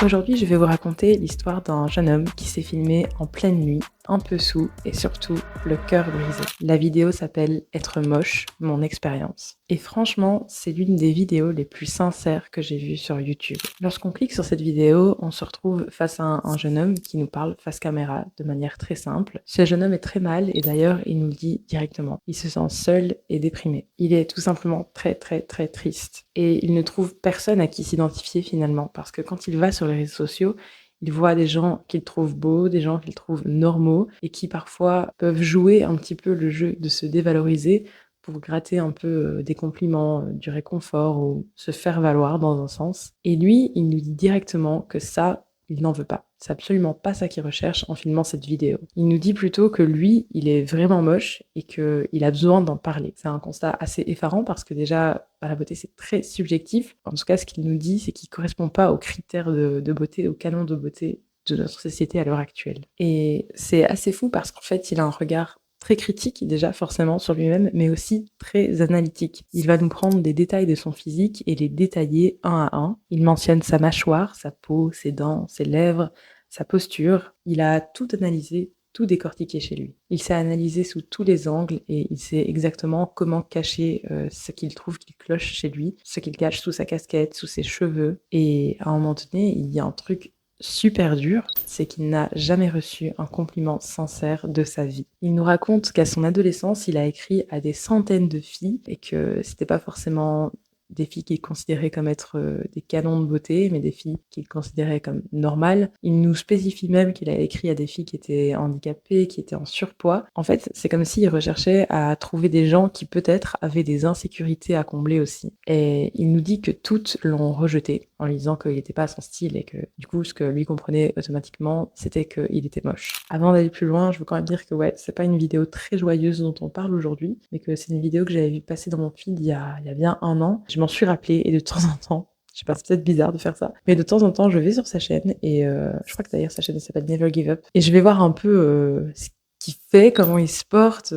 Aujourd'hui, je vais vous raconter l'histoire d'un jeune homme qui s'est filmé en pleine nuit, un peu saoul et surtout le cœur brisé. La vidéo s'appelle Être moche, mon expérience. Et franchement, c'est l'une des vidéos les plus sincères que j'ai vues sur YouTube. Lorsqu'on clique sur cette vidéo, on se retrouve face à un jeune homme qui nous parle face caméra de manière très simple. Ce jeune homme est très mal et d'ailleurs, il nous le dit directement. Il se sent seul et déprimé. Il est tout simplement très triste. Et il ne trouve personne à qui s'identifier finalement parce que quand il va sur les réseaux sociaux, il voit des gens qu'il trouve beaux, des gens qu'il trouve normaux et qui parfois peuvent jouer un petit peu le jeu de se dévaloriser pour gratter un peu des compliments, du réconfort ou se faire valoir dans un sens. Et lui, il nous dit directement que ça, il n'en veut pas. C'est absolument pas ça qu'il recherche en filmant cette vidéo. Il nous dit plutôt que lui, il est vraiment moche et qu'il a besoin d'en parler. C'est un constat assez effarant parce que déjà, la beauté, c'est très subjectif. En tout cas, ce qu'il nous dit, c'est qu'il ne correspond pas aux critères de beauté, aux canons de beauté de notre société à l'heure actuelle. Et c'est assez fou parce qu'en fait, il a un regard très critique déjà forcément sur lui-même, mais aussi très analytique. Il va nous prendre des détails de son physique et les détailler un à un. Il mentionne sa mâchoire, sa peau, ses dents, ses lèvres, sa posture. Il a tout analysé, tout décortiqué chez lui. Il s'est analysé sous tous les angles et il sait exactement comment cacher ce qu'il trouve qu'il cloche chez lui, ce qu'il cache sous sa casquette, sous ses cheveux. Et à un moment donné, il y a un truc super dur, c'est qu'il n'a jamais reçu un compliment sincère de sa vie. Il nous raconte qu'à son adolescence, il a écrit à des centaines de filles et que c'était pas forcément des filles qu'il considérait comme être des canons de beauté, mais des filles qu'il considérait comme normales. Il nous spécifie même qu'il a écrit à des filles qui étaient handicapées, qui étaient en surpoids. En fait, c'est comme s'il recherchait à trouver des gens qui peut-être avaient des insécurités à combler aussi. Et il nous dit que toutes l'ont rejeté en lui disant qu'il n'était pas à son style et que du coup, ce que lui comprenait automatiquement, c'était qu'il était moche. Avant d'aller plus loin, je veux quand même dire que ouais, c'est pas une vidéo très joyeuse dont on parle aujourd'hui, mais que c'est une vidéo que j'avais vu passer dans mon feed il y a bien un an. Je m'en suis rappelée et de temps en temps, je sais pas, c'est peut-être bizarre de faire ça, mais de temps en temps, je vais sur sa chaîne et je crois que d'ailleurs sa chaîne s'appelle Never Give Up et je vais voir un peu ce qu'il fait, comment il se porte,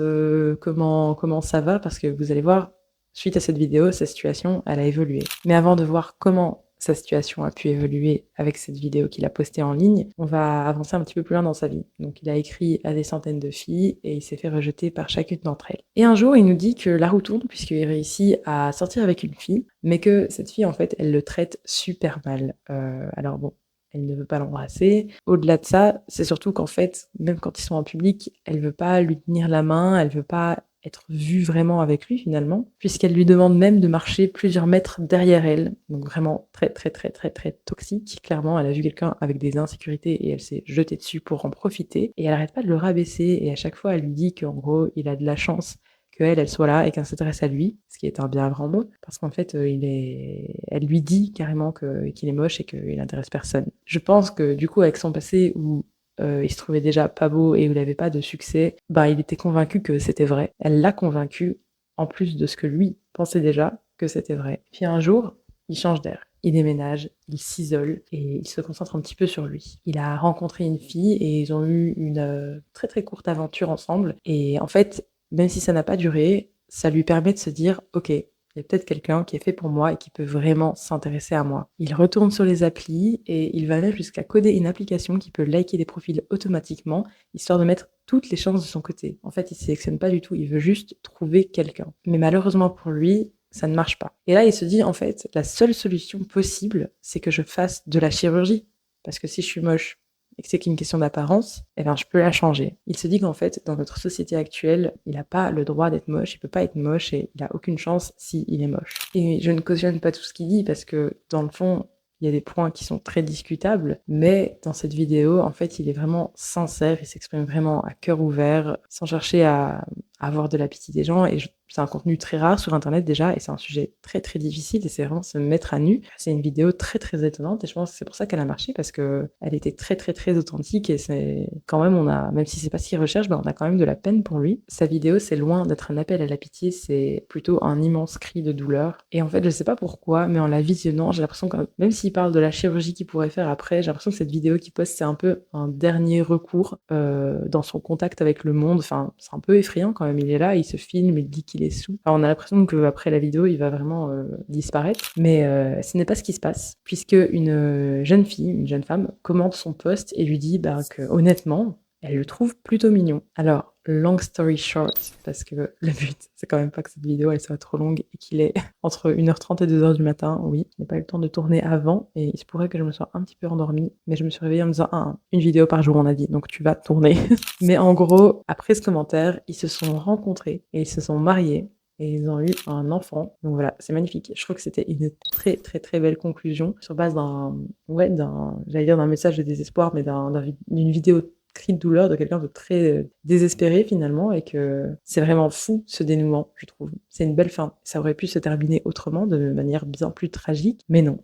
comment ça va, parce que vous allez voir, suite à cette vidéo, sa situation, elle a évolué. Mais avant de voir comment sa situation a pu évoluer avec cette vidéo qu'il a postée en ligne, on va avancer un petit peu plus loin dans sa vie. Donc il a écrit à des centaines de filles et il s'est fait rejeter par chacune d'entre elles. Et un jour, il nous dit que la roue tourne puisqu'il réussit à sortir avec une fille, mais que cette fille, en fait, elle le traite super mal. Alors bon, elle ne veut pas l'embrasser. Au-delà de ça, c'est surtout qu'en fait, même quand ils sont en public, elle veut pas lui tenir la main, elle veut pas être vue vraiment avec lui finalement, puisqu'elle lui demande même de marcher plusieurs mètres derrière elle. Donc vraiment très toxique. Clairement, elle a vu quelqu'un avec des insécurités et elle s'est jetée dessus pour en profiter. Et elle arrête pas de le rabaisser et à chaque fois, elle lui dit qu'en gros, il a de la chance qu'elle, elle soit là et qu'elle s'intéresse à lui, ce qui est un bien grand mot, parce qu'en fait, elle lui dit carrément qu'il est moche et qu'il n'intéresse personne. Je pense que du coup, avec son passé où il se trouvait déjà pas beau et où il n'avait pas de succès, bah, il était convaincu que c'était vrai. Elle l'a convaincu, en plus de ce que lui pensait déjà, que c'était vrai. Puis un jour, il change d'air. Il déménage, il s'isole et il se concentre un petit peu sur lui. Il a rencontré une fille et ils ont eu une très courte aventure ensemble. Et en fait, même si ça n'a pas duré, ça lui permet de se dire « Ok, il y a peut-être quelqu'un qui est fait pour moi et qui peut vraiment s'intéresser à moi. » Il retourne sur les applis et il va même jusqu'à coder une application qui peut liker des profils automatiquement, histoire de mettre toutes les chances de son côté. En fait, il ne sélectionne pas du tout, il veut juste trouver quelqu'un. Mais malheureusement pour lui, ça ne marche pas. Et là, il se dit, en fait, la seule solution possible, c'est que je fasse de la chirurgie. Parce que si je suis moche, et que c'est qu'une question d'apparence, eh ben, je peux la changer. Il se dit qu'en fait, dans notre société actuelle, il n'a pas le droit d'être moche, il peut pas être moche et il a aucune chance s'il est moche. Et je ne cautionne pas tout ce qu'il dit parce que, dans le fond, il y a des points qui sont très discutables, mais dans cette vidéo, en fait, il est vraiment sincère, il s'exprime vraiment à cœur ouvert, sans chercher à avoir de la pitié des gens, et c'est un contenu très rare sur internet déjà, et c'est un sujet très difficile, et c'est vraiment se mettre à nu. C'est une vidéo très étonnante, et je pense que c'est pour ça qu'elle a marché, parce que elle était très authentique, et c'est quand même, même si c'est pas ce qu'il recherche, on a quand même de la peine pour lui. Sa vidéo, c'est loin d'être un appel à la pitié, c'est plutôt un immense cri de douleur, et en fait, je sais pas pourquoi, mais en la visionnant, j'ai l'impression que, même s'il parle de la chirurgie qu'il pourrait faire après, j'ai l'impression que cette vidéo qu'il poste, c'est un peu un dernier recours dans son contact avec le monde, enfin, c'est un peu effrayant quand il est là, il se filme, il dit qu'il est saoul. Alors on a l'impression qu'après la vidéo, il va vraiment disparaître, mais ce n'est pas ce qui se passe, puisque une jeune fille, une jeune femme, commente son post et lui dit que honnêtement, elle le trouve plutôt mignon. Alors, long story short, parce que le but, c'est quand même pas que cette vidéo, elle soit trop longue et qu'il est entre 1h30 et 2h du matin. Oui, je n'ai pas eu le temps de tourner avant et il se pourrait que je me sois un petit peu endormie, mais je me suis réveillée en me disant, une vidéo par jour, on a dit, donc tu vas tourner. Mais en gros, après ce commentaire, ils se sont rencontrés et ils se sont mariés. Et ils ont eu un enfant. Donc voilà, c'est magnifique. Je trouve que c'était une très très très belle conclusion sur base j'allais dire d'un message de désespoir, mais d'une vidéo cri de douleur de quelqu'un de très désespéré finalement, et que c'est vraiment fou ce dénouement, je trouve. C'est une belle fin. Ça aurait pu se terminer autrement, de manière bien plus tragique, mais non.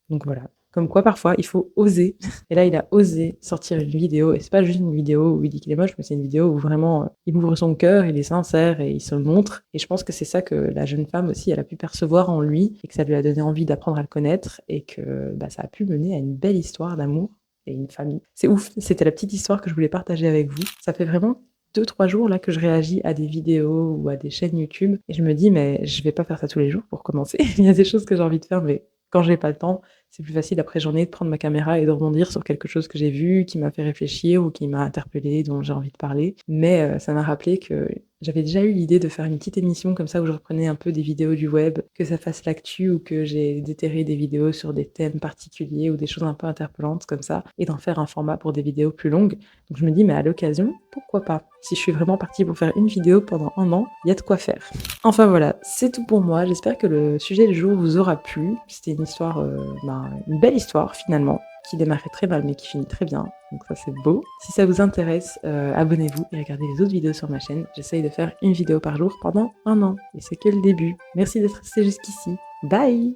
Donc voilà. Comme quoi, parfois, il faut oser. Et là, il a osé sortir une vidéo. Et c'est pas juste une vidéo où il dit qu'il est moche, mais c'est une vidéo où vraiment, il ouvre son cœur, il est sincère et il se montre. Et je pense que c'est ça que la jeune femme aussi, elle a pu percevoir en lui et que ça lui a donné envie d'apprendre à le connaître et que ça a pu mener à une belle histoire d'amour et une famille. C'est ouf. C'était la petite histoire que je voulais partager avec vous. Ça fait vraiment 2-3 jours là que je réagis à des vidéos ou à des chaînes YouTube et je me dis mais je vais pas faire ça tous les jours pour commencer. Il y a des choses que j'ai envie de faire, mais quand j'ai pas le temps, c'est plus facile après journée de prendre ma caméra et de rebondir sur quelque chose que j'ai vu, qui m'a fait réfléchir ou qui m'a interpellée, dont j'ai envie de parler. Mais ça m'a rappelé que j'avais déjà eu l'idée de faire une petite émission comme ça où je reprenais un peu des vidéos du web, que ça fasse l'actu ou que j'ai déterré des vidéos sur des thèmes particuliers ou des choses un peu interpellantes comme ça, et d'en faire un format pour des vidéos plus longues. Donc je me dis, mais à l'occasion, pourquoi pas? Si je suis vraiment partie pour faire une vidéo pendant 1 an, il y a de quoi faire. Enfin voilà, c'est tout pour moi. J'espère que le sujet du jour vous aura plu. C'était une histoire, une belle histoire finalement, qui démarrait très mal mais qui finit très bien. Donc ça c'est beau. Si ça vous intéresse, abonnez-vous et regardez les autres vidéos sur ma chaîne. J'essaye de faire une vidéo par jour pendant 1 an. Et c'est que le début. Merci d'être resté jusqu'ici. Bye!